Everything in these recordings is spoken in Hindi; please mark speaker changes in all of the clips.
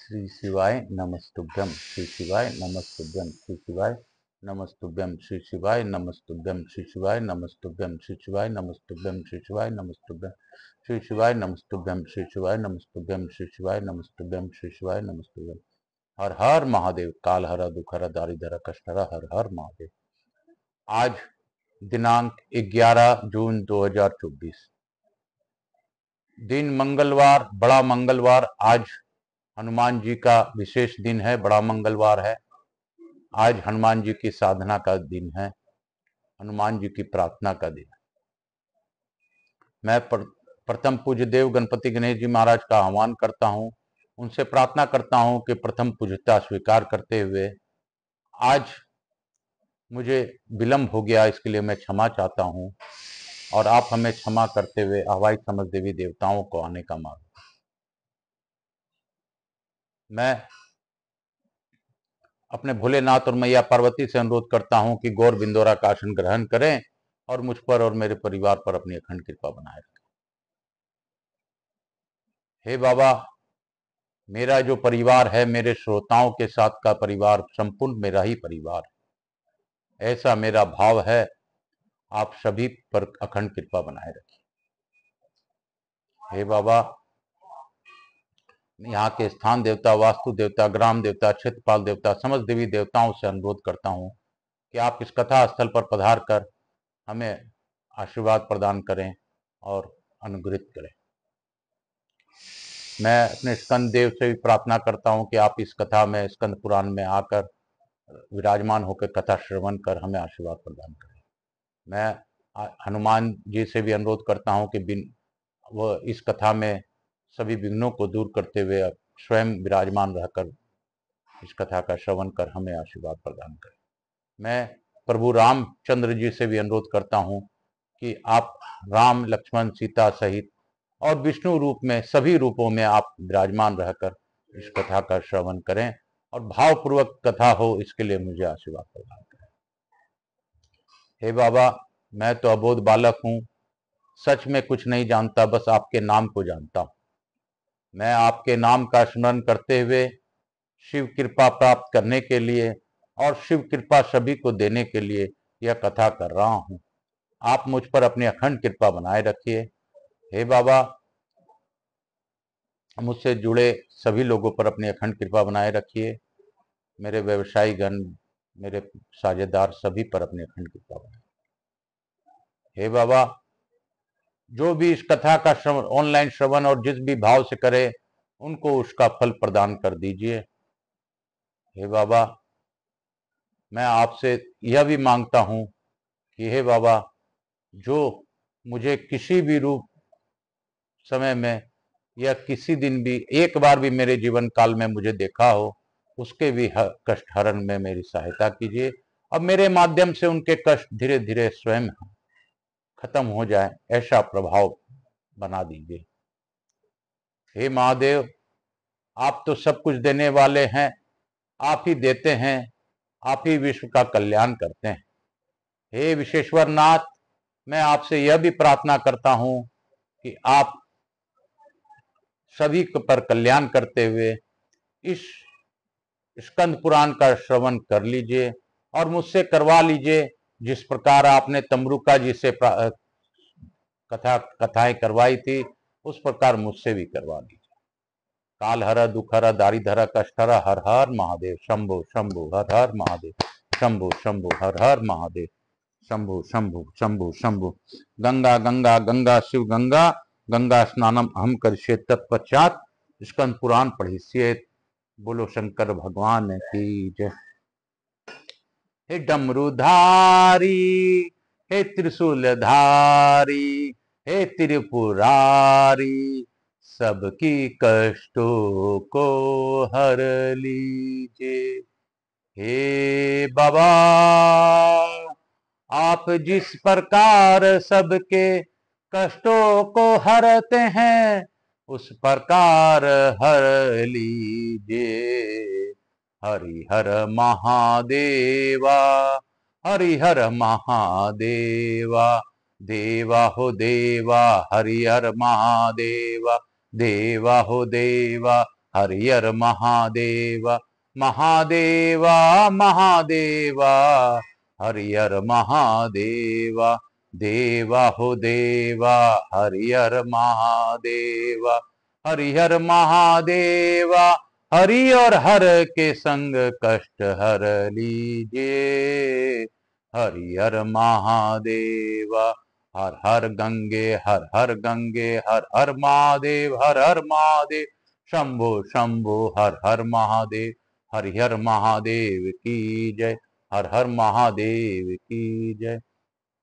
Speaker 1: श्री शिवाय नमस्तुभ्यम श्री शिवाय नमस्तुभ्यम श्री शिवाय नमस्तुभ्यम श्री शिवाय नमस्तुभ्यम श्री शिवाय नमस्तुभ्यम श्री शिवाय नमस्तुभ्यम श्री शिवाय नमस्तुभ्यम श्री शिवाय नमस्तुभ्यम श्री शिवाय नमस्तुभ्यम श्री शिवाय नमस्तुभ्यम श्री शिवाय नमस्तुभ्यम। हर हर महादेव। काल हरा दुख हरा दारिद्र कष्ट हरा। हर हर महादेव। आज दिनांक 11 जून 2024, दिन मंगलवार, बड़ा मंगलवार। आज हनुमान जी का विशेष दिन है, बड़ा मंगलवार है। आज हनुमान जी की साधना का दिन है, हनुमान जी की प्रार्थना का दिन है। मैं प्रथम पूज्य देव गणपति गणेश जी महाराज का आह्वान करता हूं, उनसे प्रार्थना करता हूं कि प्रथम पूज्यता स्वीकार करते हुए आज मुझे विलंब हो गया, इसके लिए मैं क्षमा चाहता हूं और आप हमें क्षमा करते हुए आवाज समझ देवी देवताओं को आने का मार्ग। मैं अपने भोलेनाथ और मैया पार्वती से अनुरोध करता हूं कि गौर बिंदोरा का आसन ग्रहण करें और मुझ पर और मेरे परिवार पर अपनी अखंड कृपा बनाए रखें। हे बाबा, मेरा जो परिवार है, मेरे श्रोताओं के साथ का परिवार संपूर्ण मेरा ही परिवार है, ऐसा मेरा भाव है। आप सभी पर अखंड कृपा बनाए रखें। हे बाबा, यहाँ के स्थान देवता, वास्तु देवता, ग्राम देवता, क्षेत्रपाल देवता, समस्त देवी देवताओं से अनुरोध करता हूँ कि आप इस कथा स्थल पर पधार कर हमें आशीर्वाद प्रदान करें और अनुग्रहित करें। मैं अपने स्कंद देव से भी प्रार्थना करता हूं कि आप इस कथा में, स्कंद पुराण में आकर विराजमान होकर कथा श्रवण कर हमें आशीर्वाद प्रदान करें। मैं हनुमान जी से भी अनुरोध करता हूं कि वो इस कथा में सभी विघ्नों को दूर करते हुए स्वयं विराजमान रहकर इस कथा का श्रवण कर हमें आशीर्वाद प्रदान करें। मैं प्रभु रामचंद्र जी से भी अनुरोध करता हूं कि आप राम, लक्ष्मण, सीता सहित और विष्णु रूप में, सभी रूपों में आप विराजमान रहकर इस कथा का श्रवण करें और भावपूर्वक कथा हो, इसके लिए मुझे आशीर्वाद प्रदान करें। हे बाबा, मैं तो अबोध बालक हूं, सच में कुछ नहीं जानता, बस आपके नाम को जानता हूं। मैं आपके नाम का स्मरण करते हुए शिव कृपा प्राप्त करने के लिए और शिव कृपा सभी को देने के लिए यह कथा कर रहा हूं। आप मुझ पर अपनी अखंड कृपा बनाए रखिए। हे बाबा, मुझसे जुड़े सभी लोगों पर अपनी अखंड कृपा बनाए रखिए। मेरे व्यवसायी गण, मेरे साझेदार, सभी पर अपनी अखंड कृपा बनाए। हे बाबा, जो भी इस कथा का श्रवण, ऑनलाइन श्रवण और जिस भी भाव से करे, उनको उसका फल प्रदान कर दीजिए। हे बाबा, मैं आपसे यह भी मांगता हूं कि हे बाबा, जो मुझे किसी भी रूप समय में या किसी दिन भी, एक बार भी मेरे जीवन काल में मुझे देखा हो, उसके भी कष्ट हरण में मेरी सहायता कीजिए और मेरे माध्यम से उनके कष्ट धीरे धीरे स्वयं खत्म हो जाए, ऐसा प्रभाव बना दीजिए। हे महादेव, आप तो सब कुछ देने वाले हैं, आप ही देते हैं, आप ही विश्व का कल्याण करते हैं। हे विश्वेश्वर नाथ, मैं आपसे यह भी प्रार्थना करता हूं कि आप सभी पर कल्याण करते हुए इस स्कंद पुराण का श्रवण कर लीजिए और मुझसे करवा लीजिए, जिस प्रकार आपने तमरुका जी से कथाएं करवाई थी, उस प्रकार मुझसे भी करवा लीजिए। काल हरा दुख हरा दारिद्र कष्ट हरा। हर हर महादेव। शंभु शंभु हर हर महादेव। शंभु शंभु हर हर महादेव। शंभु शंभु शंभु शंभु। गंगा गंगा गंगा शिव गंगा, गंगा स्नानम अहम करिष्ये तत्पश्चात स्कंद पुराण पढ़िष्ये। बोलो शंकर भगवान की जय। हे डमरूधारी, हे त्रिशूलधारी, हे त्रिपुरारी, सबकी कष्टों को हर लीजिए। हे बाबा, आप जिस प्रकार सबके कष्टों को हरते हैं, उस प्रकार हर लीजिए। हरिहर महादेवा, हरिहर महादेवा, देवा हो देवा, हरिहर महादेवा, देवा हो देवा, हरि हर महादेव महादेवा महादेवा हरि हर महादेवा देवा हो देवा हरि हर महादेवा हरि हर महादेवा हरि और हर के संग कष्ट हर लीजिए हरि हर महादेवा हर हर गंगे हर हर महादेव हर हर महादेव शंभो शंभो हर हर महादेव हर महादेव की जय हर महादेव की जय।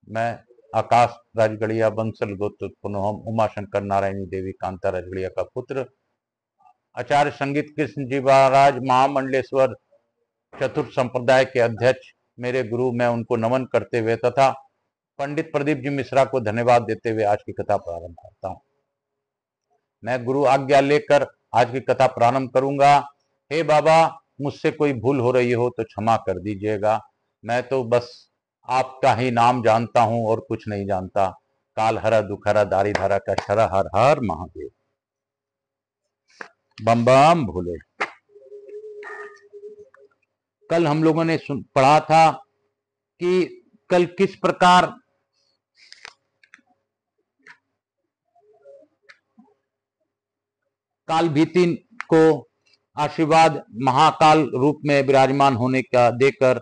Speaker 1: मैं आकाश राजगढ़िया बंसल गोत्र पुनः उमाशंकर नारायणी देवी कांता राजगढ़िया का पुत्र आचार्य संगीत कृष्ण जी महाराज महामंडलेश्वर चतुर्थ संप्रदाय के अध्यक्ष मेरे गुरु, मैं उनको नमन करते हुए तथा पंडित प्रदीप जी मिश्रा को धन्यवाद देते हुए आज की कथा प्रारंभ करता हूं। मैं गुरु आज्ञा लेकर आज की कथा प्रारंभ करूंगा। हे बाबा, मुझसे कोई भूल हो रही हो तो क्षमा कर दीजिएगा। मैं तो बस आपका ही नाम जानता हूं और कुछ नहीं जानता। काल हरा दुखहरा दारी धारा का शरा हर हर महादेव। बम बम भोले। कल हम लोगों ने पढ़ा था कि कल किस प्रकार काल भीति को आशीर्वाद महाकाल रूप में विराजमान होने का देकर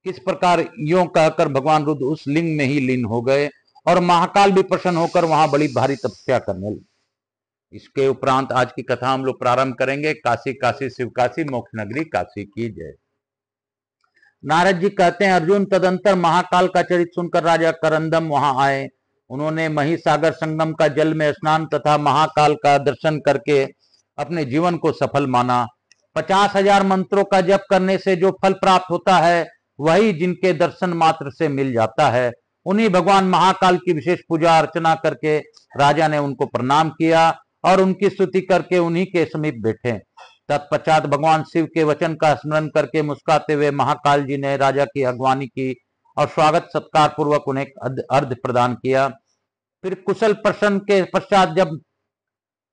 Speaker 1: किस प्रकार यों कहकर भगवान रुद्र उस लिंग में ही लीन हो गए और महाकाल भी प्रसन्न होकर वहां बड़ी भारी तपस्या करने लगे। इसके उपरांत आज की कथा हम लोग प्रारंभ करेंगे। काशी काशी शिव काशी मोक्ष नगरी काशी की जय। नारद जी कहते हैं, अर्जुन तदंतर महाकाल का चरित्र सुनकर राजा करंदम वहां आए। उन्होंने महिसागर संगम का जल में स्नान तथा महाकाल का दर्शन करके अपने जीवन को सफल माना। 50,000 मंत्रों का जप करने से जो फल प्राप्त होता है वही जिनके दर्शन मात्र से मिल जाता है। उन्हीं भगवान महाकाल की विशेष पूजा अर्चना करके राजा ने उनको प्रणाम किया और उनकी स्तुति करके उन्हीं के समीप बैठे। तत्पश्चात भगवान शिव के वचन का स्मरण करके मुस्कुराते हुए महाकाल जी ने राजा की अगवानी की और स्वागत सत्कार पूर्वक उन्हें अर्घ्य प्रदान किया। फिर कुशल प्रश्न के पश्चात जब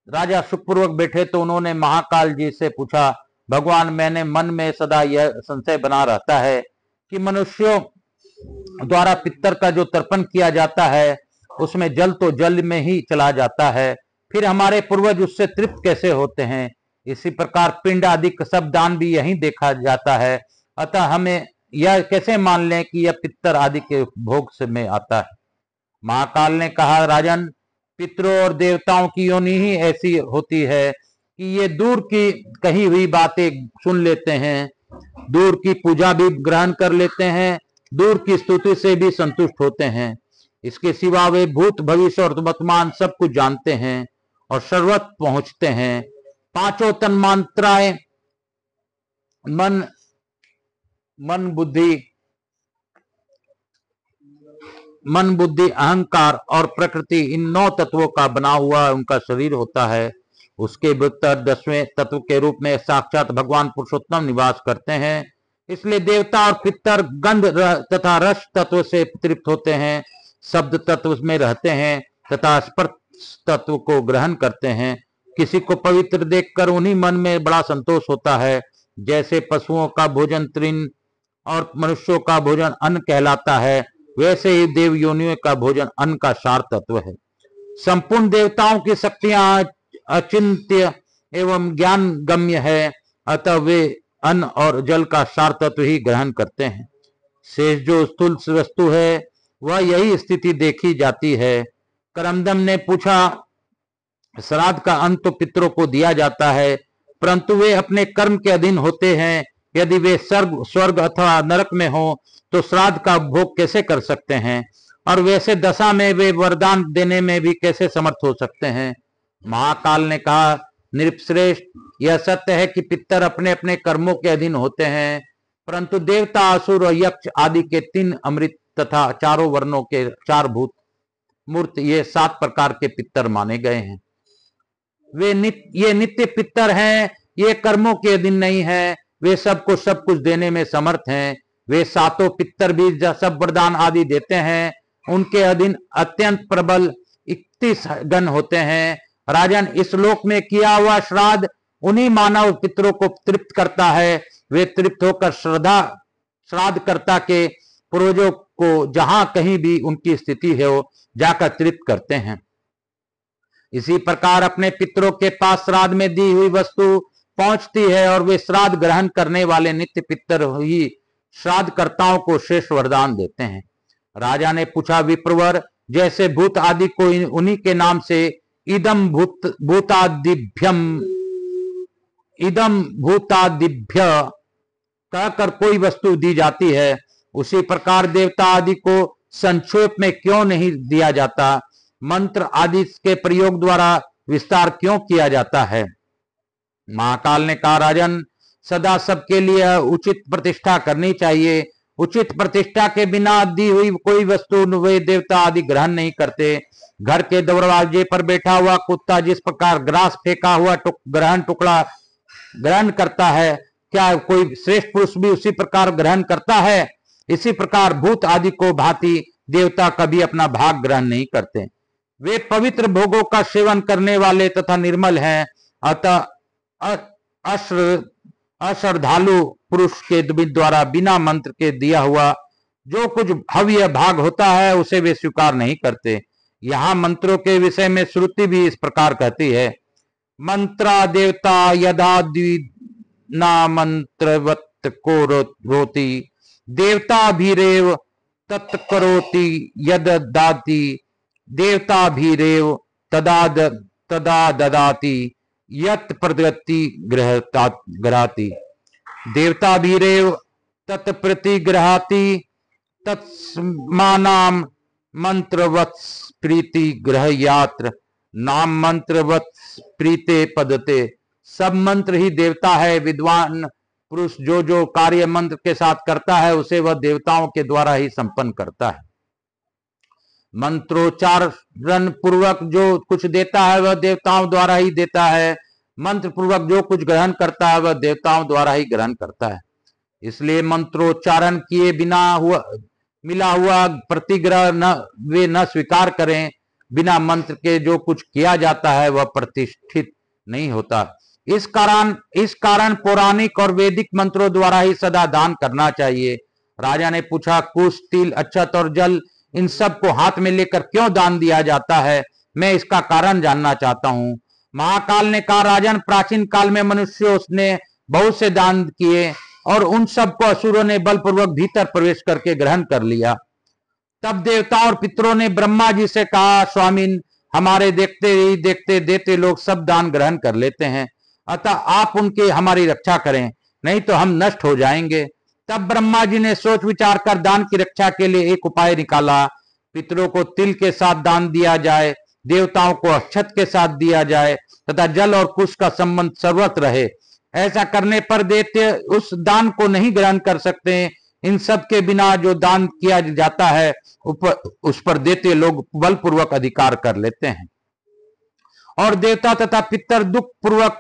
Speaker 1: राजा सुखपूर्वक बैठे तो उन्होंने महाकाल जी से पूछा, भगवान, मैंने मन में सदा यह संशय बना रहता है कि मनुष्यों द्वारा पितर का जो तर्पण किया जाता है उसमें जल तो जल में ही चला जाता है, फिर हमारे पूर्वज उससे तृप्त कैसे होते हैं। इसी प्रकार पिंड आदि सब दान भी यही देखा जाता है, अतः हमें यह कैसे मान लें कि यह पितर आदि के भोग से में आता है। महाकाल ने कहा, राजन, पितरों और देवताओं की योनि ही ऐसी होती है कि ये दूर की कही हुई बातें सुन लेते हैं, दूर की पूजा भी ग्रहण कर लेते हैं, दूर की स्तुति से भी संतुष्ट होते हैं। इसके सिवा वे भूत भविष्य और वर्तमान सब कुछ जानते हैं और सर्वत्र पहुंचते हैं। पांचों तन्मात्राएं मन बुद्धि अहंकार और प्रकृति, इन 9 तत्वों का बना हुआ उनका शरीर होता है। उसके भीतर 10वें तत्व के रूप में साक्षात भगवान पुरुषोत्तम निवास करते हैं। इसलिए देवता और पितर गंध तथा रस तत्व से तृप्त होते हैं, शब्द तत्व में रहते हैं तथा स्पर्श तत्व को ग्रहण करते हैं। किसी को पवित्र देखकर उन्हीं मन में बड़ा संतोष होता है। जैसे पशुओं का भोजन तृण और मनुष्यों का भोजन अन्न कहलाता है, वैसे ही देव योनियों का भोजन अन्न का सार तत्व है। संपूर्ण देवताओं की शक्तियां अचिंत्य एवं ज्ञान गम्य है, अतः वे अन्न और जल का सार तत्व ही ग्रहण करते हैं। शेष जो स्थूल वस्तु है वह यही स्थिति देखी जाती है। करंदम ने पूछा, श्राद्ध का अंत तो पितरों को दिया जाता है, परंतु वे अपने कर्म के अधीन होते हैं। यदि वे स्वर्ग अथवा नरक में हो तो श्राद्ध का भोग कैसे कर सकते हैं, और वैसे दशा में वे वरदान देने में भी कैसे समर्थ हो सकते हैं। महाकाल ने कहा, नृपश्रेष्ठ, यह सत्य है कि पितर अपने अपने कर्मों के अधीन होते हैं, परंतु देवता, असुर और यक्ष आदि के 3 अमृत तथा चारों वर्णों के 4 भूत मूर्त, ये 7 प्रकार के पितर माने गए हैं। ये नित्य पितर हैं, ये कर्मों के अधीन नहीं है, वे सबको सब कुछ देने में समर्थ हैं। वे 7 पितर भी सब वरदान आदि देते हैं। उनके अधीन अत्यंत प्रबल 31 गण होते हैं। राजन, इस लोक में किया हुआ श्राद्ध उन्हीं मानव पितरों को तृप्त करता है। वे तृप्त होकर श्राद्ध कर्ता के पूर्वजों को जहां कहीं भी उनकी स्थिति है वो जाकर तृप्त करते हैं। इसी प्रकार अपने पितरों के पास श्राद्ध में दी हुई वस्तु पहुंचती है और वे श्राद्ध ग्रहण करने वाले नित्य पितर ही श्राद्ध कर्ताओं को श्रेष्ठ वरदान देते हैं। राजा ने पूछा, विप्रवर, जैसे भूत आदि को उन्हीं के नाम से इदम भूतादिभ्य कहकर कोई वस्तु दी जाती है, उसी प्रकार देवता आदि को संक्षेप में क्यों नहीं दिया जाता? मंत्र आदि के प्रयोग द्वारा विस्तार क्यों किया जाता है? महाकाल ने कहा, राजन, सदा सबके लिए उचित प्रतिष्ठा करनी चाहिए। उचित प्रतिष्ठा के बिना दी हुई कोई वस्तु वे देवता आदि ग्रहण नहीं करते। घर के दरवाजे पर बैठा हुआ कुत्ता जिस प्रकार ग्रास फेंका हुआ टुकड़ा ग्रहण करता है, क्या कोई श्रेष्ठ पुरुष भी उसी प्रकार ग्रहण करता है? इसी प्रकार भूत आदि को भांति देवता कभी अपना भाग ग्रहण नहीं करते। वे पवित्र भोगों का सेवन करने वाले तथा निर्मल हैं। अतः अश्रद्धालु पुरुष के द्वारा बिना मंत्र के दिया हुआ जो कुछ हव्य भाग होता है उसे वे स्वीकार नहीं करते। यहाँ मंत्रों के विषय में श्रुति भी इस प्रकार कहती है, मंत्रा देवता यदा द्विना मंत्रवत को रोति देवता भीरेव तत्करोति यद दाति देवता भीरेव तदा ददाति यत प्रगति ग्रहाति देवता भीरेव तत्प्रति ग्रहाति तत्समानाम मंत्रवत् प्रीति ग्रह यात्र नाम मंत्रवत् प्रीते पदते। सब मंत्र ही देवता है। विद्वान पुरुष जो जो कार्य मंत्र के साथ करता है उसे वह देवताओं के द्वारा ही संपन्न करता है। मंत्रोच्चारण पूर्वक जो कुछ देता है वह देवताओं द्वारा ही देता है। मंत्र पूर्वक जो कुछ ग्रहण करता है वह देवताओं द्वारा ही ग्रहण करता है। इसलिए मंत्रोच्चारण किए बिना मिला हुआ प्रतिग्रह वे न स्वीकार करें। बिना मंत्र के जो कुछ किया जाता है वह प्रतिष्ठित नहीं होता। इस कारण पौराणिक और वैदिक मंत्रों द्वारा ही सदा दान करना चाहिए। राजा ने पूछा, कुश, तिल, अक्षत और जल इन सब को हाथ में लेकर क्यों दान दिया जाता है? मैं इसका कारण जानना चाहता हूँ। महाकाल ने कहा, राजन, प्राचीन काल में मनुष्यों ने बहुत से दान किए और उन सब को असुरों ने बलपूर्वक भीतर प्रवेश करके ग्रहण कर लिया। तब देवता और पितरों ने ब्रह्मा जी से कहा, स्वामीन, हमारे देखते ही देखते देते लोग सब दान ग्रहण कर लेते हैं, अतः आप उनके हमारी रक्षा करें, नहीं तो हम नष्ट हो जाएंगे। तब ब्रह्मा जी ने सोच विचार कर दान की रक्षा के लिए एक उपाय निकाला। पितरों को तिल के साथ दान दिया जाए, देवताओं को अक्षत के साथ दिया जाए तथा जल और कुश का संबंध सर्वत्र रहे। ऐसा करने पर दैत्य उस दान को नहीं ग्रहण कर सकते। इन सब के बिना जो दान किया जाता है उस पर दैत्य लोग बलपूर्वक अधिकार कर लेते हैं और देवता तथा पितर दुख पूर्वक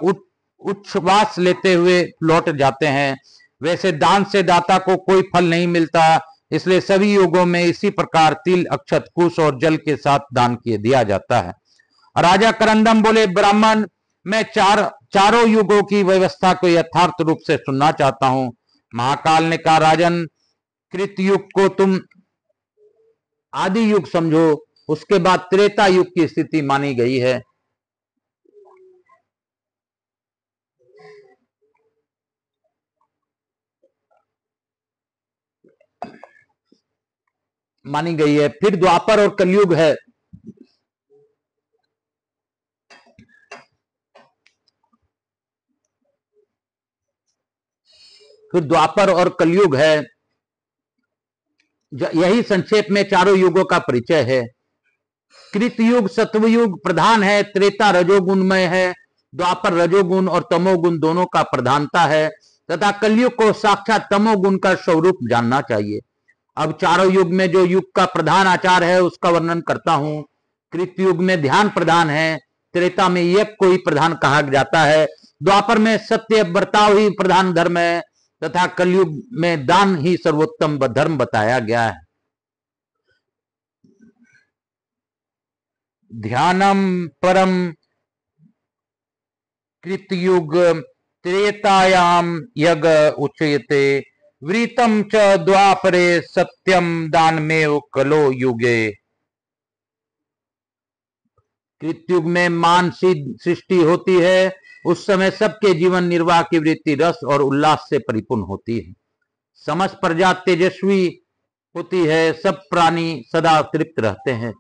Speaker 1: उच्छ्वास लेते हुए लौट जाते हैं। वैसे दान से दाता को कोई फल नहीं मिलता, इसलिए सभी युगों में इसी प्रकार तिल, अक्षत, कुश और जल के साथ दान किए दिया जाता है। राजा करंदम बोले, ब्राह्मण, मैं चारों युगों की व्यवस्था को यथार्थ रूप से सुनना चाहता हूं। महाकाल ने कहा, राजन, कृत युग को तुम आदि युग समझो, उसके बाद त्रेता युग की स्थिति मानी गई है। फिर द्वापर और कलयुग है। फिर द्वापर और कलयुग है। यही संक्षेप में चारों युगों का परिचय है। कृतयुग सत्वयुग प्रधान है, त्रेता रजोगुणमय है, द्वापर रजोगुण और तमोगुण दोनों का प्रधानता है तथा कलयुग को साक्षात तमोगुण का स्वरूप जानना चाहिए। अब चारों युग में जो युग का प्रधान आचार है उसका वर्णन करता हूं। कृतयुग में ध्यान प्रधान है, त्रेता में यज्ञ को ही प्रधान कहा जाता है, द्वापर में सत्य बर्ताव ही प्रधान धर्म है तथा कलयुग में दान ही सर्वोत्तम धर्म बताया गया है। ध्यानम परम कृतयुग त्रेतायाम यग उच्यते वृतम च द्वापरे सत्यम दानमेव कलो युगे। कृतयुग में मानसिक सृष्टि होती है, उस समय सबके जीवन निर्वाह की वृत्ति रस और उल्लास से परिपूर्ण होती है। समस्त प्रजा तेजस्वी होती है, सब प्राणी सदा तृप्त रहते हैं,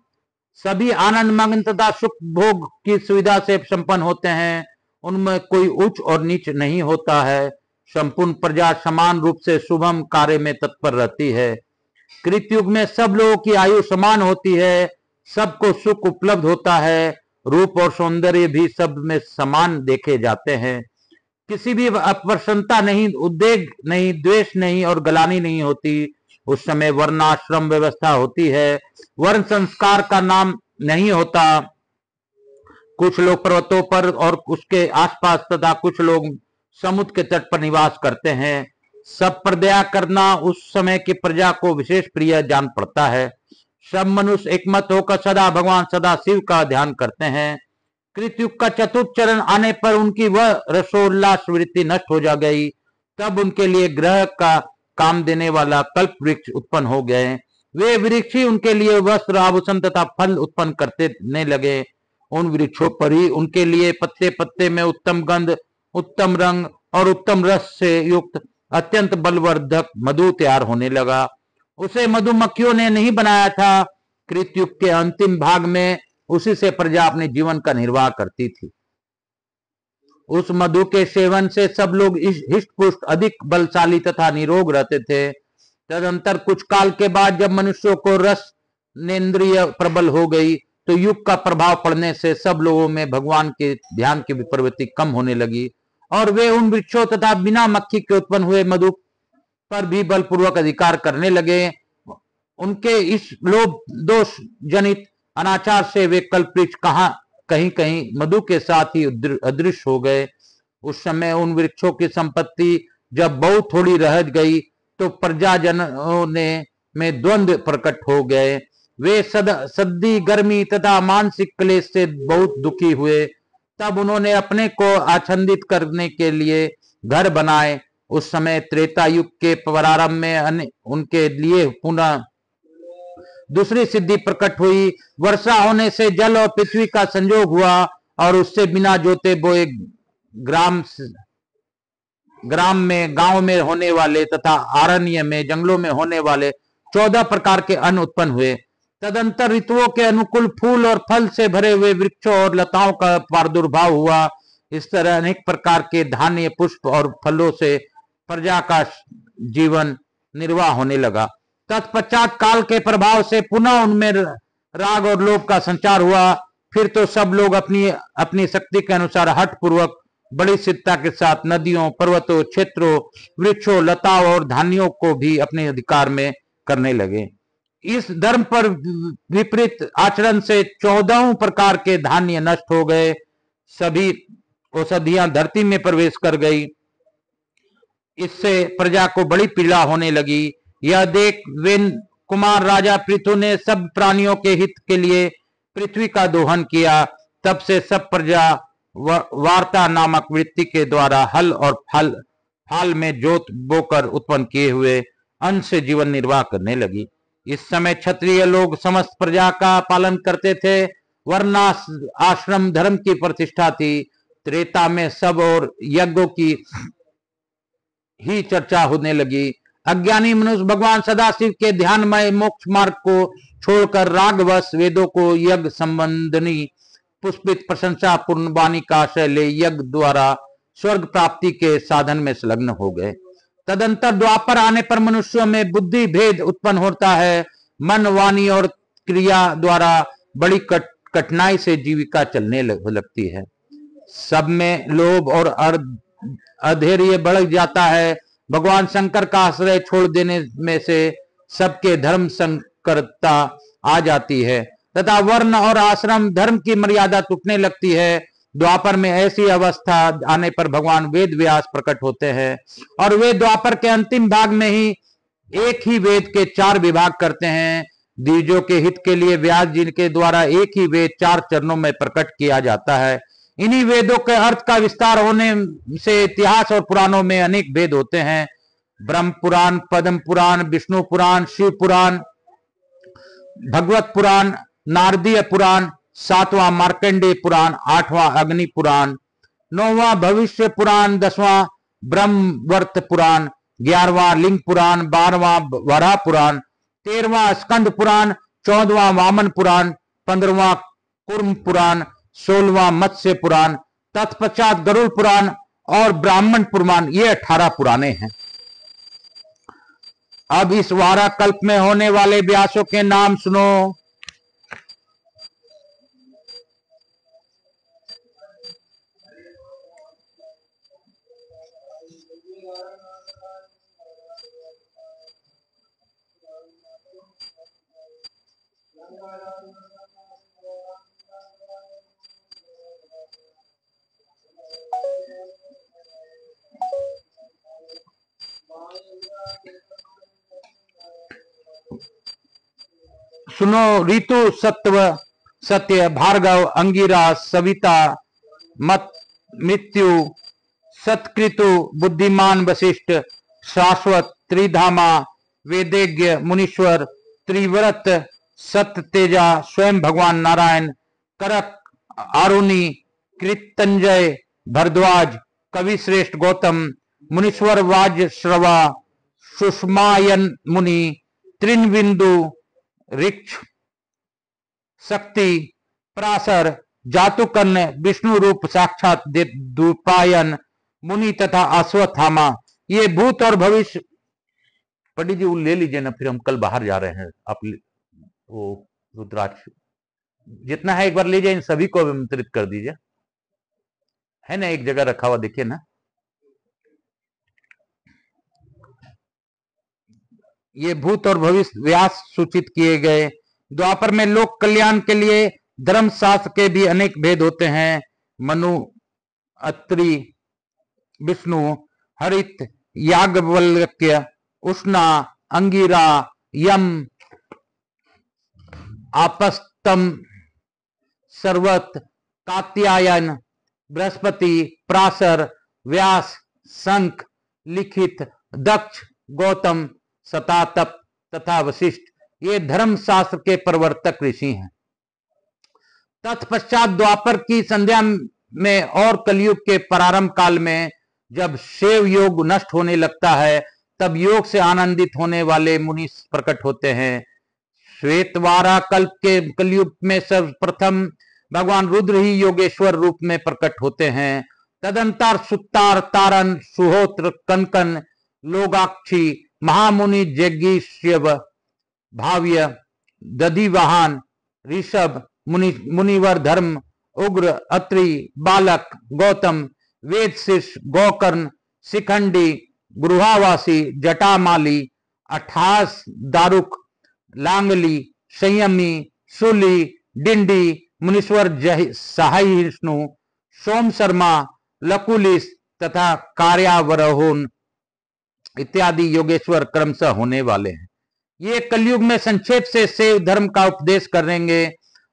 Speaker 1: सभी आनंद मग्न तथा सुख भोग की सुविधा से संपन्न होते हैं, उनमें कोई उच्च और नीच नहीं होता है, संपूर्ण प्रजा समान रूप से शुभम कार्य में तत्पर रहती है। कृतयुग में सब लोगों की आयु समान होती है, सबको सुख उपलब्ध होता है, रूप और सौंदर्य भी सब में समान देखे जाते हैं, किसी भी अप्रसन्नता नहीं, उद्वेग नहीं, द्वेष नहीं और गलानी नहीं होती। उस समय वर्णाश्रम व्यवस्था होती है, वर्ण संस्कार का नाम नहीं होता। कुछ लोग पर्वतों पर और उसके आसपास तथा कुछ लोग समुद्र के तट पर निवास करते हैं। सब पर दया करना उस समय की प्रजा को विशेष प्रिय जान पड़ता है। सब मनुष्य एकमत होकर सदा भगवान सदा शिव का ध्यान करते हैं। कृतयुग का चतुर्थ चरण आने पर उनकी वह रसोल्लास वृत्ति नष्ट हो जा गई। तब उनके लिए ग्रह का काम देने वाला कल्प वृक्ष उत्पन्न हो गए। वे वृक्ष ही उनके लिए वस्त्र आभूषण तथा फल उत्पन्न करने लगे। उन वृक्षों पर ही उनके लिए पत्ते पत्ते में उत्तम गंध, उत्तम रंग और उत्तम रस से युक्त अत्यंत बलवर्धक मधु तैयार होने लगा। उसे मधुमक्खियों ने नहीं बनाया था। कृतयुग के अंतिम भाग में उसी से प्रजा अपने जीवन का निर्वाह करती थी। उस मधु के सेवन से सब लोग हिष्ट पुष्ट, अधिक बलशाली तथा निरोग रहते थे। तदंतर कुछ काल के बाद जब मनुष्यों को रस नेन्द्रिय प्रबल हो गई तो युग का प्रभाव पड़ने से सब लोगों में भगवान के ध्यान की प्रवृत्ति कम होने लगी और वे उन वृक्षों तथा बिना मक्खी के उत्पन्न हुए मधु पर भी बलपूर्वक अधिकार करने लगे। उनके इस लोभ दोष जनित अनाचार से वे कल्पवृक्ष कहीं कहीं मधु के साथ ही अदृश्य हो गए। उस समय उन वृक्षों की संपत्ति जब बहुत थोड़ी रह गई तो प्रजाजनों में द्वंद्व प्रकट हो गए। वे सर्दी, गर्मी तथा मानसिक क्लेश से बहुत दुखी हुए। तब उन्होंने अपने को आच्छादित करने के लिए घर बनाए। उस समय त्रेता युग के प्रारंभ में उनके लिए पुनः दूसरी सिद्धि प्रकट हुई। वर्षा होने से जल और पृथ्वी का संयोग हुआ और उससे बिना जोते बोए ग्राम में, गांव में होने वाले तथा अरण्य में, जंगलों में होने वाले 14 प्रकार के अन्न उत्पन्न हुए। तदंतर ऋतुओं के अनुकूल फूल और फल से भरे हुए वृक्षों और लताओं का प्रादुर्भाव हुआ। इस तरह अनेक प्रकार के धान्य, पुष्प और फलों से प्रजा का जीवन निर्वाह होने लगा। तत्पश्चात काल के प्रभाव से पुनः उनमें राग और लोभ का संचार हुआ। फिर तो सब लोग अपनी अपनी शक्ति के अनुसार हठ पूर्वक बड़ी सिद्धता के साथ नदियों, पर्वतों, क्षेत्रों, वृक्षों, लताओं और धान्यों को भी अपने अधिकार में करने लगे। इस धर्म पर विपरीत आचरण से 14 प्रकार के धान्य नष्ट हो गए। सभी औषधियां धरती में प्रवेश कर गई। इससे प्रजा को बड़ी पीड़ा होने लगी। यह देख वेन कुमार राजा पृथु ने सब प्राणियों के हित के लिए पृथ्वी का दोहन किया। तब से सब प्रजा वार्ता नामक वृत्ति के द्वारा हल और फाल में जोत बोकर उत्पन्न किए हुए अन्न से जीवन निर्वाह करने लगी। इस समय क्षत्रिय लोग समस्त प्रजा का पालन करते थे। वर्णास आश्रम धर्म की प्रतिष्ठा थी। त्रेता में सब और यज्ञों की ही चर्चा होने लगी। अज्ञानी मनुष्य भगवान सदाशिव के ध्यानमय मोक्ष मार्ग को छोड़कर रागवश वेदों को यज्ञ संबंधी पुष्पित प्रशंसा पूर्ण वाणी का आश्रय ले यज्ञ द्वारा स्वर्ग प्राप्ति के साधन में संलग्न हो गए। तदंतर द्वापर आने पर मनुष्यों में बुद्धि भेद उत्पन्न होता है। मन, वाणी और क्रिया द्वारा बड़ी कठिनाई से जीविका चलने लगती है। सब में लोभ और अधैर्य बढ़ जाता है। भगवान शंकर का आश्रय छोड़ देने में से सबके धर्म संकरता आ जाती है तथा वर्ण और आश्रम धर्म की मर्यादा टूटने लगती है। द्वापर में ऐसी अवस्था आने पर भगवान वेद व्यास प्रकट होते हैं और वे द्वापर के अंतिम भाग में ही एक ही वेद के 4 विभाग करते हैं। द्विजों के हित के लिए व्यास जी के द्वारा एक ही वेद 4 चरणों में प्रकट किया जाता है। इन्हीं वेदों के अर्थ का विस्तार होने से इतिहास और पुराणों में अनेक भेद होते हैं। ब्रह्म पुराण, पद्म पुराण, विष्णु पुराण, शिव पुराण, भगवत पुराण, नारदीय पुराण, 7वां मार्कंडेय पुराण, 8वां अग्नि पुराण, 9वां भविष्य पुराण, 10वां ब्रह्मवर्त पुराण, 11वां लिंग पुराण, 12वां वराह पुराण, 13वां स्कंद पुराण, 14वां वामन पुराण, 15वां कुर्म पुराण, 16वां मत्स्य पुराण, तत्पश्चात गरुड़ पुराण और ब्राह्मण पुराण, ये 18 पुराने हैं। अब इस वारा कल्प में होने वाले व्यासों के नाम सुनो। सुनो। ऋतु, सत्व, सत्य, भार्गव, अंगिरा, सविता, मत, मृत्यु, सत्कृतु, बुद्धिमान, वशिष्ठ, शाश्वत, त्रिधामा, वेदेज्ञ, मुनीश्वर, त्रिव्रत, सत्य तेजा, स्वयं भगवान नारायण, करक, आरुणि, कृतंजय, भरद्वाज, कवि श्रेष्ठ गौतम, मुनीश्वर वाजश्रवा, सुषमायन मुनि, त्रिनबिंदु, ऋक्ष, शक्ति, पराशर, जातुकर्ण, विष्णु रूप साक्षात द्विपायन मुनि तथा अश्वत्थामा, ये भूत और भविष्य। पंडित जी वो ले लीजिए ना, फिर हम कल बाहर जा रहे हैं। आप वो रुद्राक्ष जितना है एक बार लीजिए, इन सभी को आमंत्रित कर दीजिए। है ना, एक जगह रखा हुआ देखिए ना। ये भूत और भविष्य व्यास सूचित किए गए। द्वापर में लोक कल्याण के लिए धर्म शास्त्र के भी अनेक भेद होते हैं। मनु, अत्रि, विष्णु, हरित, याज्ञवल्क्य, उष्णा, अंगिरा, यम, आपस्तम, सर्वत, कात्यायन, बृहस्पति, पराशर, व्यास, शंख, लिखित, दक्ष, गौतम, सतातप तथा वशिष्ठ, ये धर्म शास्त्र के प्रवर्तक ऋषि हैं। तत्पश्चात द्वापर की संध्या में और कलयुग के प्रारंभ काल में जब शैव योग नष्ट होने लगता है, तब योग से आनंदित होने वाले मुनि प्रकट होते हैं। श्वेतवारा कल्प के कलयुग में सर्वप्रथम भगवान रुद्र ही योगेश्वर रूप में प्रकट होते हैं। तदंतर सुतार, तारन, सुहोत्र, कनकन, लोगाक्षी, महामुनि, जग्गीश्यव, भाव्य, दधिवाहन, ऋषभ, मुनिवर, धर्म, उग्र, अत्रि, बालक, गौतम, वेद शिष्य, गौकर्ण, शिखंडी, गुरुहावासी, जटामाली, अठास, दारुक, लांगली, संयमी, शूली, डिंडी, मुनीश्वर, सहिष्णु, सोम शर्मा, लकुलिस तथा कार्यावरोहन इत्यादि योगेश्वर क्रमशः होने वाले हैं। ये कलयुग में संक्षेप से शैव धर्म का उपदेश करेंगे।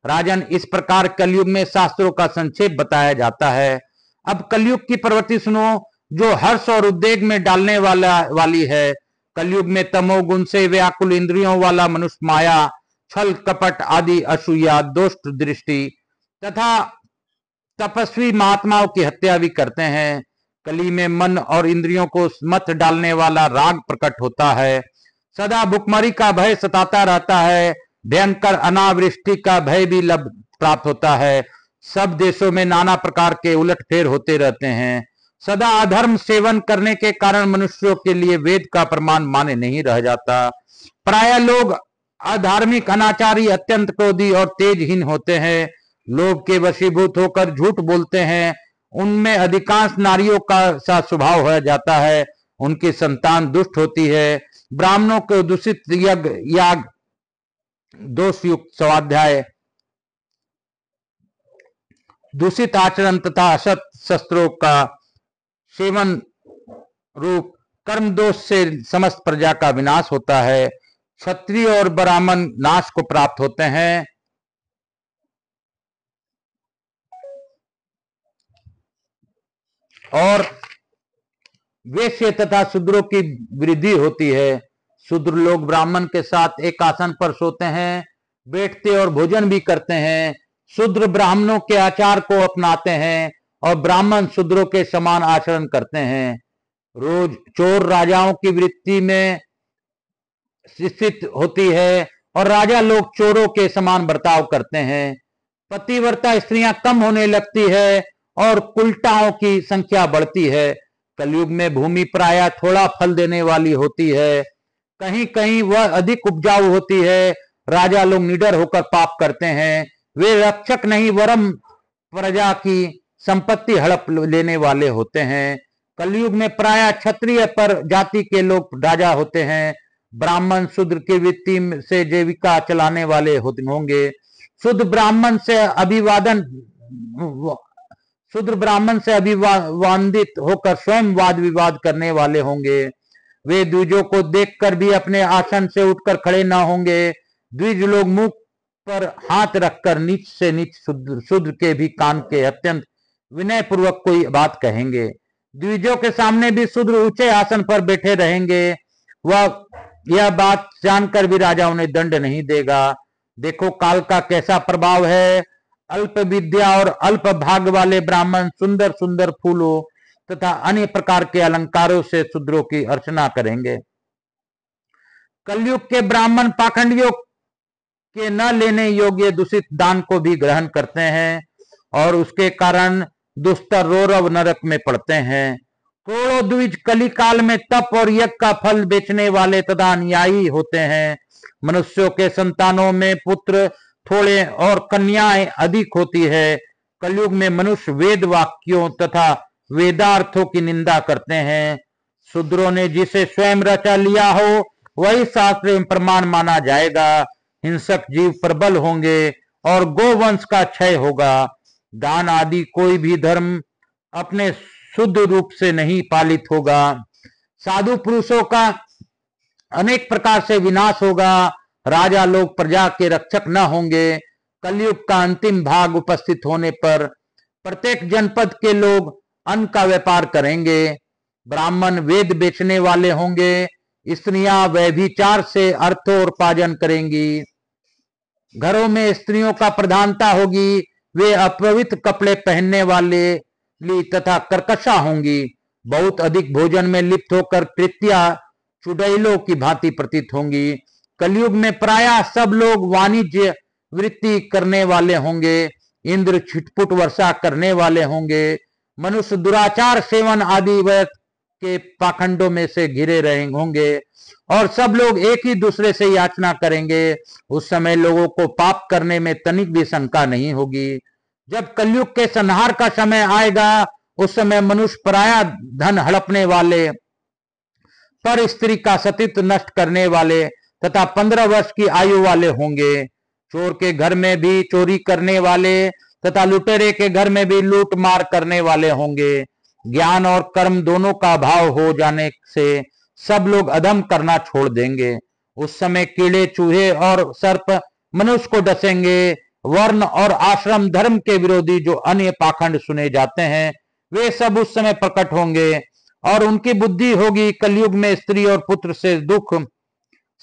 Speaker 1: राजन, इस प्रकार कलयुग में शास्त्रों का संक्षेप बताया जाता है। अब कलयुग की प्रवृत्ति सुनो, जो हर्ष और उद्वेग में डालने वाली है। कलयुग में तमोगुण से व्याकुल इंद्रियों वाला मनुष्य माया, छल, कपट आदि असूया, दोष्ट दृष्टि तथा तपस्वी महात्माओं की हत्या भी करते हैं। कली में मन और इंद्रियों को मत डालने वाला राग प्रकट होता है। सदा भुखमरी का भय सताता रहता है। भयंकर अनावृष्टि का भय भी प्राप्त होता है। सब देशों में नाना प्रकार के उलटफेर होते रहते हैं। सदा अधर्म सेवन करने के कारण मनुष्यों के लिए वेद का प्रमाण माने नहीं रह जाता। प्राय लोग अधार्मिक, अनाचारी, अत्यंत क्रोधी और तेजहीन होते हैं। लोभ के वशीभूत होकर झूठ बोलते हैं। उनमें अधिकांश नारियों का सा स्वभाव हो जाता है। उनकी संतान दुष्ट होती है। ब्राह्मणों को दूषित यज्ञ, याग, दोषयुक्त स्वाध्याय, दूषित आचरण तथा असत शस्त्रों का सेवन रूप कर्म दोष से समस्त प्रजा का विनाश होता है। क्षत्रिय और ब्राह्मण नाश को प्राप्त होते हैं। और वैश्य तथा शूद्रों की वृद्धि होती है। शूद्र लोग ब्राह्मण के साथ एक आसन पर सोते हैं, बैठते और भोजन भी करते हैं। शूद्र ब्राह्मणों के आचार को अपनाते हैं और ब्राह्मण शूद्रों के समान आचरण करते हैं। रोज चोर राजाओं की वृत्ति में स्थित होती है और राजा लोग चोरों के समान बर्ताव करते हैं। पतिव्रता स्त्रियां कम होने लगती है और कुलटाओं की संख्या बढ़ती है। कलयुग में भूमि प्रायः थोड़ा फल देने वाली होती है, कहीं कहीं वह अधिक उपजाऊ होती है। राजा लोग निडर होकर पाप करते हैं, वे रक्षक नहीं वरम प्रजा की संपत्ति हड़प लेने वाले होते हैं। कलयुग में प्रायः क्षत्रिय पर जाति के लोग राजा होते हैं। ब्राह्मण शूद्र की वृत्ति से जीविका चलाने वाले होंगे। शूद्र ब्राह्मण से अभिवादित होकर स्वयं वाद विवाद करने वाले होंगे। वे द्विजों को देखकर भी अपने आसन से उठकर खड़े न होंगे। द्विज लोग मुख पर हाथ रखकर नीच से नीच शूद्र के भी कान के अत्यंत विनय पूर्वक कोई बात कहेंगे। द्विजों के सामने भी शूद्र ऊंचे आसन पर बैठे रहेंगे। वह यह बात जानकर भी राजा उन्हें दंड नहीं देगा। देखो काल का कैसा प्रभाव है। अल्प विद्या और अल्प भाग वाले ब्राह्मण सुंदर सुंदर फूलों तथा अन्य प्रकार के अलंकारों से शूद्रों की अर्चना करेंगे। कलयुग के ब्राह्मण पाखंडियों के न लेने योग्य दूषित दान को भी ग्रहण करते हैं और उसके कारण दुस्तर रौरव नरक में पड़ते हैं। करोड़ों द्विज कली काल में तप और यज्ञ का फल बेचने वाले तथा अन्यायी होते हैं। मनुष्यों के संतानों में पुत्र थोड़े और कन्याएं अधिक होती है। कलयुग में मनुष्य वेद वाक्यों तथा वेदार्थों की निंदा करते हैं। शूद्रों ने जिसे स्वयं रचा लिया हो वही शास्त्र में प्रमाण माना जाएगा। हिंसक जीव प्रबल होंगे और गोवंश का क्षय होगा। दान आदि कोई भी धर्म अपने शुद्ध रूप से नहीं पालित होगा। साधु पुरुषों का अनेक प्रकार से विनाश होगा। राजा लोग प्रजा के रक्षक न होंगे। कलयुग का अंतिम भाग उपस्थित होने पर प्रत्येक जनपद के लोग अन्न का व्यापार करेंगे। ब्राह्मण वेद बेचने वाले होंगे। स्त्रियां व्यभिचार से अर्थोपार्जन करेंगी। घरों में स्त्रियों का प्रधानता होगी। वे अपवित्र कपड़े पहनने वाले तथा कर्कशा होंगी। बहुत अधिक भोजन में लिप्त होकर कृत्या चुड़ैलों की भांति प्रतीत होंगी। कलयुग में प्रायः सब लोग वाणिज्य वृत्ति करने वाले होंगे। इंद्र छिटपुट वर्षा करने वाले होंगे। मनुष्य दुराचार सेवन आदि व्यर्थ के पाखंडों में से घिरे रहे होंगे और सब लोग एक ही दूसरे से याचना करेंगे। उस समय लोगों को पाप करने में तनिक भी शंका नहीं होगी। जब कलयुग के संहार का समय आएगा उस समय मनुष्य पराया धन हड़पने वाले, पर स्त्री का सतीत्व नष्ट करने वाले तथा 15 वर्ष की आयु वाले होंगे। चोर के घर में भी चोरी करने वाले तथा लुटेरे के घर में भी लूट मार करने वाले होंगे। ज्ञान और कर्म दोनों का अभाव हो जाने से सब लोग अधम करना छोड़ देंगे। उस समय कीड़े चूहे और सर्प मनुष्य को डसेंगे। वर्ण और आश्रम धर्म के विरोधी जो अन्य पाखंड सुने जाते हैं वे सब उस समय प्रकट होंगे और उनकी बुद्धि होगी। कलयुग में स्त्री और पुत्र से दुख,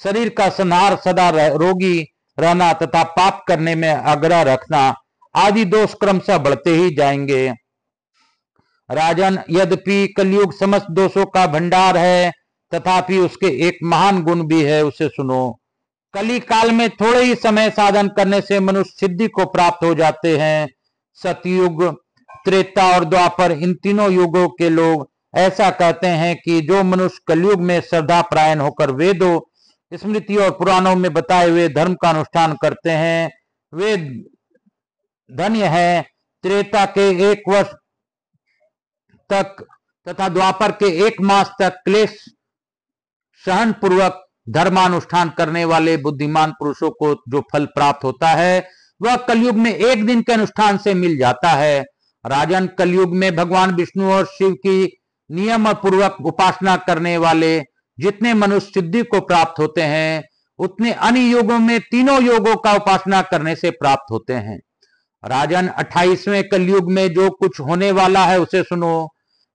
Speaker 1: शरीर का संहार, सदा रोगी रहना तथा पाप करने में आग्रह रखना आदि दोष क्रमशः बढ़ते ही जाएंगे। राजन, यद्यपि कलयुग समस्त दोषों का भंडार है तथापि उसके एक महान गुण भी है, उसे सुनो। कली काल में थोड़े ही समय साधन करने से मनुष्य सिद्धि को प्राप्त हो जाते हैं। सतयुग, त्रेता और द्वापर इन तीनों युगों के लोग ऐसा कहते हैं कि जो मनुष्य कलयुग में श्रद्धा परायण होकर वेदों, स्मृति और पुराणों में बताए हुए धर्म का अनुष्ठान करते हैं वे धन्य है। त्रेता के 1 वर्ष तक तथा द्वापर के 1 मास तक क्लेश सहन पूर्वक धर्मानुष्ठान करने वाले बुद्धिमान पुरुषों को जो फल प्राप्त होता है वह कलयुग में 1 दिन के अनुष्ठान से मिल जाता है। राजन, कलयुग में भगवान विष्णु और शिव की नियम पूर्वक उपासना करने वाले जितने मनुष्य सिद्धि को प्राप्त होते हैं उतने अन्य युगों में तीनों योगों का उपासना करने से प्राप्त होते हैं। राजन, 28वें कलयुग में जो कुछ होने वाला है उसे सुनो।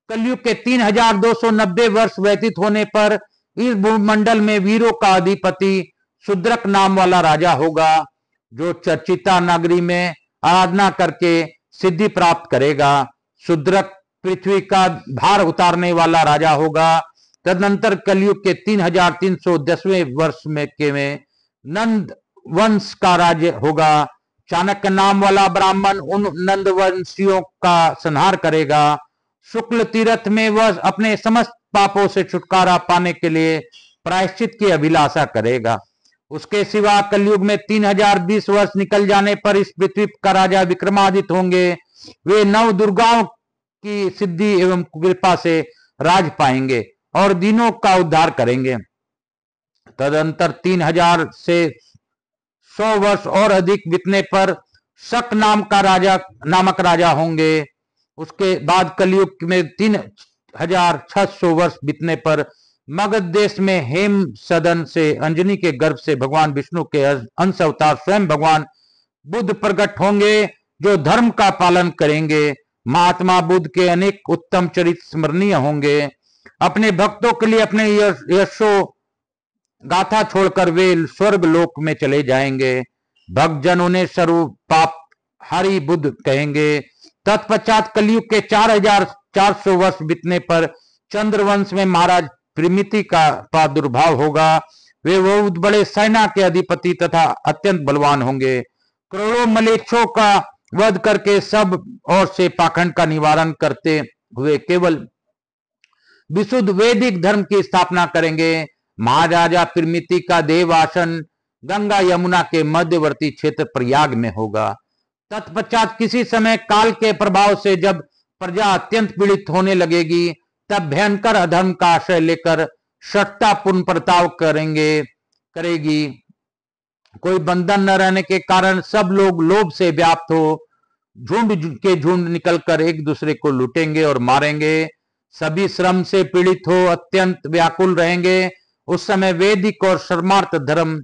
Speaker 1: कलयुग के 3290 वर्ष व्यतीत होने पर इस भूमंडल में वीरों का अधिपति शूद्रक नाम वाला राजा होगा, जो चर्चिता नगरी में आराधना करके सिद्धि प्राप्त करेगा। शूद्रक पृथ्वी का भार उतारने वाला राजा होगा। तदनंतर कलयुग के 3310वें वर्ष में नंद वंश का राज्य होगा। चाणक्य नाम वाला ब्राह्मण उन नंद वंशियों का संहार करेगा। शुक्ल तीर्थ में वह अपने समस्त पापों से छुटकारा पाने के लिए प्रायश्चित की अभिलाषा करेगा। उसके सिवा कलयुग में 3020 वर्ष निकल जाने पर इस पृथ्वी का राजा विक्रमादित्य होंगे। वे 9 दुर्गाओं की सिद्धि एवं कृपा से राज पाएंगे और दीनों का उद्धार करेंगे। तदंतर 3000 से 100 वर्ष और अधिक बीतने पर शक नामक राजा होंगे। उसके बाद कलयुग में 3600 वर्ष बीतने पर मगध देश में हेम सदन से अंजनी के गर्भ से भगवान विष्णु के अंश अवतार स्वयं भगवान बुद्ध प्रकट होंगे, जो धर्म का पालन करेंगे। महात्मा बुद्ध के अनेक उत्तम चरित्र स्मरणीय होंगे। अपने भक्तों के लिए अपने यशो गाथा छोड़कर वे स्वर्ग लोक में चले जाएंगे। भक्तजन उन्हें सर्व पाप हरि बुद्ध कहेंगे। तत्पश्चात कलयुग के 4400 वर्ष बीतने पर चंद्रवंश में महाराज प्रीमिति का प्रादुर्भाव होगा। वे बहुत बड़े सेना के अधिपति तथा अत्यंत बलवान होंगे। करोड़ों मलेच्छों का वध करके सब और से पाखंड का निवारण करते हुए केवल विशुद्ध वैदिक धर्म की स्थापना करेंगे। महाराजा प्रीमिति का देवासन गंगा यमुना के मध्यवर्ती क्षेत्र प्रयाग में होगा। तत्पश्चात किसी समय काल के प्रभाव से जब प्रजा अत्यंत पीड़ित होने लगेगी, तब भयंकर अधर्म का आश्रय लेकर सत्ता पूर्ण प्रताप करेगी। कोई बंधन न रहने के कारण सब लोग लोभ से व्याप्त हो झुंड के झुंड निकलकर एक दूसरे को लूटेंगे और मारेंगे। सभी श्रम से पीड़ित हो अत्यंत व्याकुल रहेंगे। उस समय वैदिक और शर्मार्थ धर्म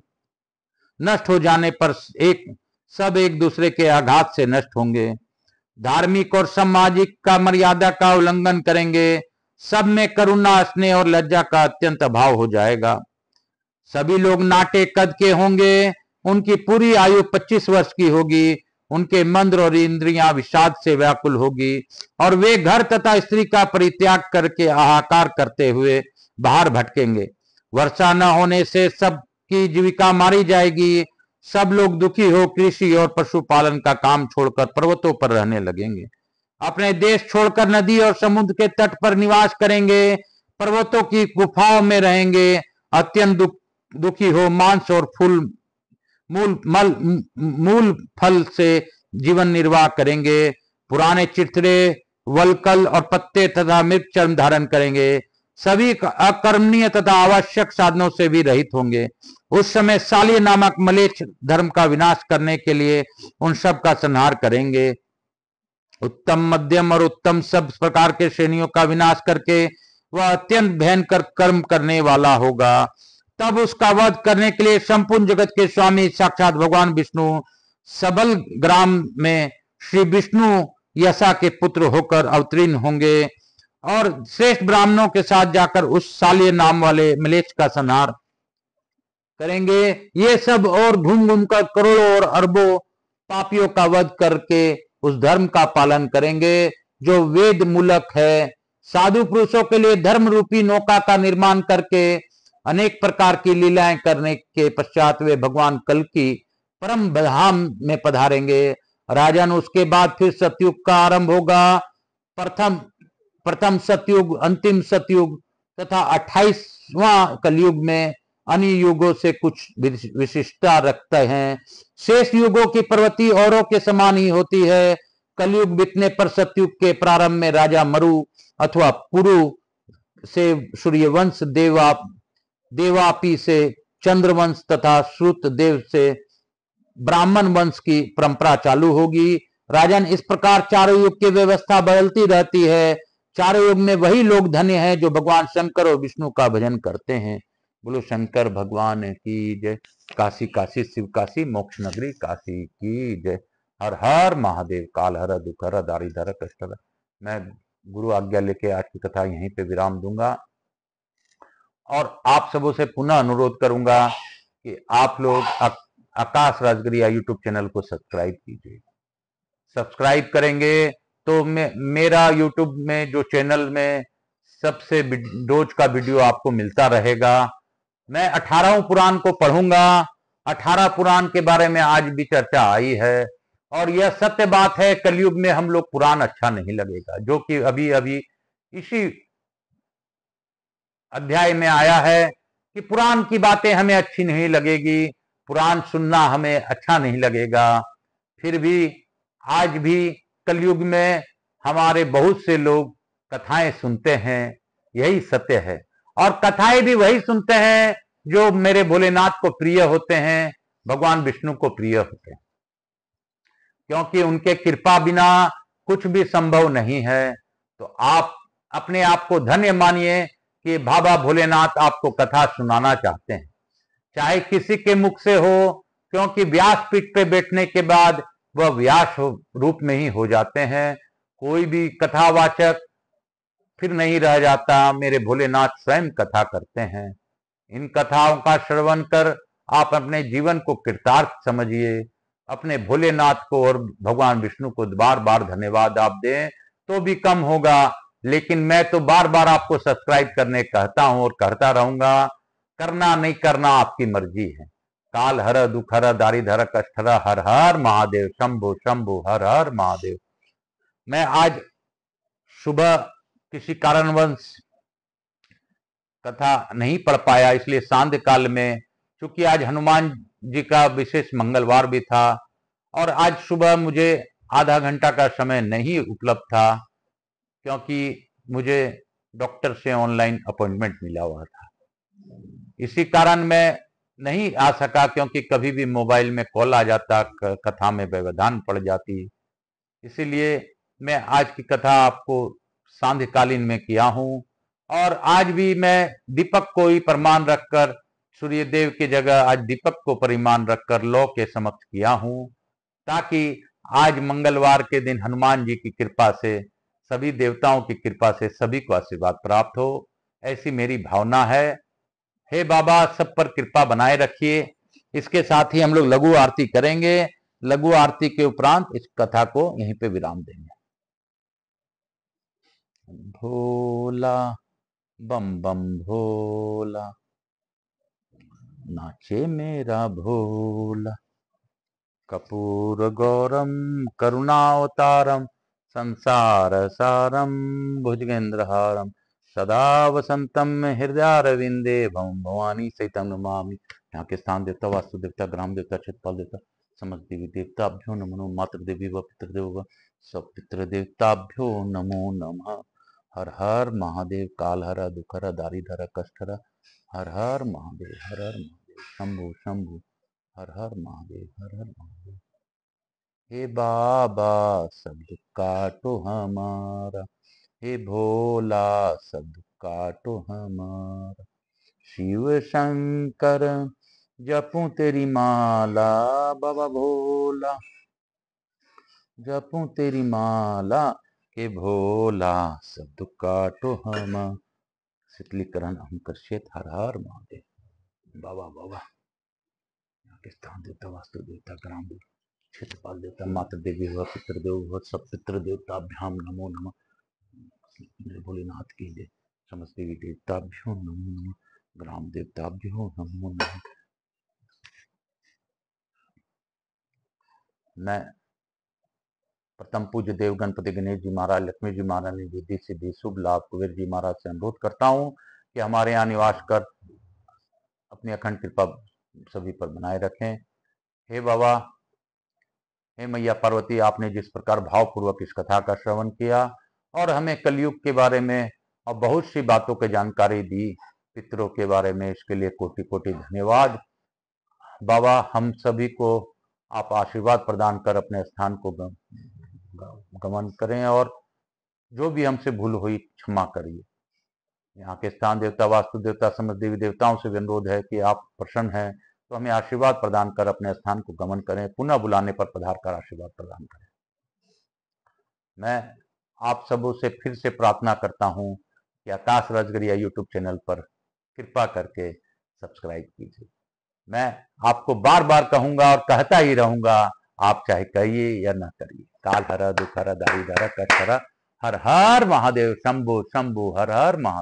Speaker 1: नष्ट हो जाने पर सब एक दूसरे के आघात से नष्ट होंगे। धार्मिक और सामाजिक का मर्यादा का उल्लंघन करेंगे। सब में करुणा, स्नेह और लज्जा का अत्यंत अभाव हो जाएगा। सभी लोग नाटे कद के होंगे। उनकी पूरी आयु 25 वर्ष की होगी। उनके मंत्र और इंद्रियां विषाद से व्याकुल होगी और वे घर तथा स्त्री का परित्याग करके हाहाकार करते हुए बाहर भटकेंगे। वर्षा न होने से सबकी जीविका मारी जाएगी। सब लोग दुखी हो कृषि और पशुपालन का काम छोड़कर पर्वतों पर रहने लगेंगे। अपने देश छोड़कर नदी और समुद्र के तट पर निवास करेंगे। पर्वतों की गुफाओं में रहेंगे। अत्यंत दुखी हो मांस और मूल फल से जीवन निर्वाह करेंगे। पुराने चिथड़े, वलकल और पत्ते तथा मृत चर्म धारण करेंगे। सभी अकर्मणीय तथा आवश्यक साधनों से भी रहित होंगे। उस समय सालिय नामक मलेच्छ धर्म का विनाश करने के लिए उन सब का संहार करेंगे। उत्तम, मध्यम और उत्तम सब प्रकार के श्रेणियों का विनाश करके वह अत्यंत भयंकर कर्म करने वाला होगा। तब उसका वध करने के लिए संपूर्ण जगत के स्वामी साक्षात भगवान विष्णु सबल ग्राम में श्री विष्णु यशा के पुत्र होकर अवतीर्ण होंगे और श्रेष्ठ ब्राह्मणों के साथ जाकर उस सालिय नाम वाले मलेच्छ का संहार करेंगे। ये सब और घूम घूम कर करोड़ों और अरबों पापियों का वध करके उस धर्म का पालन करेंगे जो वेद मूलक है। साधु पुरुषों के लिए धर्म रूपी नौका का निर्माण करके अनेक प्रकार की लीलाएं करने के पश्चात वे भगवान कल की परम धाम में पधारेंगे। राजन, उसके बाद फिर सतयुग का आरंभ होगा। प्रथम सतयुग, अंतिम सतयुग तथा 28वां कलयुग में अन्य युगों से कुछ विशिष्टता रखते हैं। शेष युगों की प्रवृत्ति औरों के समान ही होती है। कलयुग बीतने पर सतयुग के प्रारंभ में राजा मरु अथवा पुरु से सूर्यवंश, देवापी से चंद्रवंश तथा श्रुत देव से ब्राह्मण वंश की परंपरा चालू होगी। राजन, इस प्रकार चारों युग की व्यवस्था बदलती रहती है। चारों युग में वही लोग धन्य हैं जो भगवान शंकर और विष्णु का भजन करते हैं। बोलो शंकर भगवान की जय। काशी काशी शिव काशी, मोक्ष नगरी काशी की जय। हर हर महादेव। काल हर दुख हर दारिद्र हर कष्ट हर। मैं गुरु आज्ञा लेके आज की कथा यहीं पे विराम दूंगा और आप सबों से पुनः अनुरोध करूंगा कि आप लोग आकाश राजगिरिया यूट्यूब चैनल को सब्सक्राइब कीजिए। सब्सक्राइब करेंगे तो मेरा यूट्यूब में जो चैनल में सबसे रोज का वीडियो आपको मिलता रहेगा। मैं 18 पुराण को पढ़ूंगा। 18 पुराण के बारे में आज भी चर्चा आई है और यह सत्य बात है, कलयुग में हम लोग पुराण अच्छा नहीं लगेगा, जो कि अभी अभी इसी अध्याय में आया है कि पुराण की बातें हमें अच्छी नहीं लगेगी, पुराण सुनना हमें अच्छा नहीं लगेगा। फिर भी आज भी कलयुग में हमारे बहुत से लोग कथाएं सुनते हैं, यही सत्य है। और कथाएं भी वही सुनते हैं जो मेरे भोलेनाथ को प्रिय होते हैं, भगवान विष्णु को प्रिय होते हैं, क्योंकि उनके कृपा बिना कुछ भी संभव नहीं है। तो आप अपने आप को धन्य मानिए कि बाबा भोलेनाथ आपको कथा सुनाना चाहते हैं, चाहे किसी के मुख से हो, क्योंकि व्यास पीठ पे बैठने के बाद वह व्यास रूप में ही हो जाते हैं। कोई भी कथावाचक फिर नहीं रह जाता, मेरे भोलेनाथ स्वयं कथा करते हैं। इन कथाओं का श्रवण कर आप अपने जीवन को कृतार्थ समझिए, अपने भोलेनाथ को और भगवान विष्णु को बार बार धन्यवाद आप दें तो भी कम होगा। लेकिन मैं तो बार बार आपको सब्सक्राइब करने कहता हूं और कहता रहूंगा। करना नहीं करना आपकी मर्जी है। काल हर दुख हर दारिद हर कष्ट हर, हर हर महादेव, शंभु शंभु, हर हर महादेव। मैं आज सुबह किसी कारणवश कथा नहीं पढ़ पाया, इसलिए सांध्य काल में, क्योंकि आज हनुमान जी का विशेष मंगलवार भी था और आज सुबह मुझे आधा घंटा का समय नहीं उपलब्ध था, क्योंकि मुझे डॉक्टर से ऑनलाइन अपॉइंटमेंट मिला हुआ था। इसी कारण मैं नहीं आ सका, क्योंकि कभी भी मोबाइल में कॉल आ जाता, कथा में व्यवधान पड़ जाती। इसीलिए मैं आज की कथा आपको सांध्यकालीन में किया हूं और आज भी मैं दीपक को ही प्रमाण रखकर, सूर्यदेव की जगह आज दीपक को परिमाण रखकर लौ के समक्ष किया हूं, ताकि आज मंगलवार के दिन हनुमान जी की कृपा से, सभी देवताओं की कृपा से सभी को आशीर्वाद प्राप्त हो, ऐसी मेरी भावना है। हे बाबा, सब पर कृपा बनाए रखिए। इसके साथ ही हम लोग लघु आरती करेंगे। लघु आरती के उपरांत इस कथा को यहीं पे विराम देंगे। भोला बम बम भोला, नाचे मेरा भोला, कपूर गौरम करुणावतारम, संसार सारम भुजगेंद्रहारम, सदा वसंतम हृदयारविंदे भम भवानी सहितम नमामि। यहाँ के स्थान देवता, वास्तु देवता, ग्राम देवता, क्षेत्रपाल देवता, समस्त देवी देवताभ्यो नमो। मातृ देवी व पितृदेव व सब पितृ देवताभ्यो नमो नमः। हर हर महादेव। काल हर दुख हर दारिद्र हर कष्ट हर, हर हर महादेव, हर हर महादेव, शंभु शंभु, हर हर महादेव, हर हर महादेव। हे बाबा, सब दुख काटो हमारा, हे भोला, सब दुख काटो हमारा। शिव शंकर जपूं तेरी माला, बाबा भोला जपूं तेरी माला, हे भोला, सब दुख काटो हमारा। शीतलीकरण हम करशेत, हर हर महादेव। बाबा बाबा। यहाँ के स्थान देवता, वास्तु देवता, ग्राम देवता, क्षेत्रपाल देवता, मातृ देवी व पितृदेव व सब पितृ देवताभ्याम नमो नमः। भोलेनाथ की जय। समस्त देवी देवताभ्यो नमो नमः। ग्राम देवताभ्यो नमो नमः। मैं प्रथम पूज्य देव गणपति गणेश जी महाराज, लक्ष्मी जी महाराज ने रिद्धि सिद्धि शुभ लाभ कुबेर जी महाराज से अनुरोध करता हूँ कि हमारे यहाँ निवास कर अपनी अखंड कृपा सभी पर बनाए रखें। हे बाबा, हे मैया पार्वती, आपने जिस प्रकार भावपूर्वक इस कथा का श्रवण किया और हमें कलयुग के बारे में और बहुत सी बातों की जानकारी दी, पितरों के बारे में, इसके लिए कोटि कोटि धन्यवाद। बाबा, हम सभी को आप आशीर्वाद प्रदान कर अपने स्थान को गमन करें और जो भी हमसे भूल हुई क्षमा करिए। यहाँ के स्थान देवता, वास्तु देवता, समस्त देवी देवताओं से अनुरोध है कि आप प्रसन्न हैं तो हमें आशीर्वाद प्रदान कर अपने स्थान को गमन करें, पुनः बुलाने पर पधार कर आशीर्वाद प्रदान करें। मैं आप सबों से फिर से प्रार्थना करता हूं कि आकाश राजगरिया यूट्यूब चैनल पर कृपा करके सब्सक्राइब कीजिए। मैं आपको बार बार कहूंगा और कहता ही रहूंगा, आप चाहे कहिए या ना करिए। काल हर दुख हर दारिद्र हर कष्ट हर, हर हर महादेव शंभु शंभु हर हर महादेव।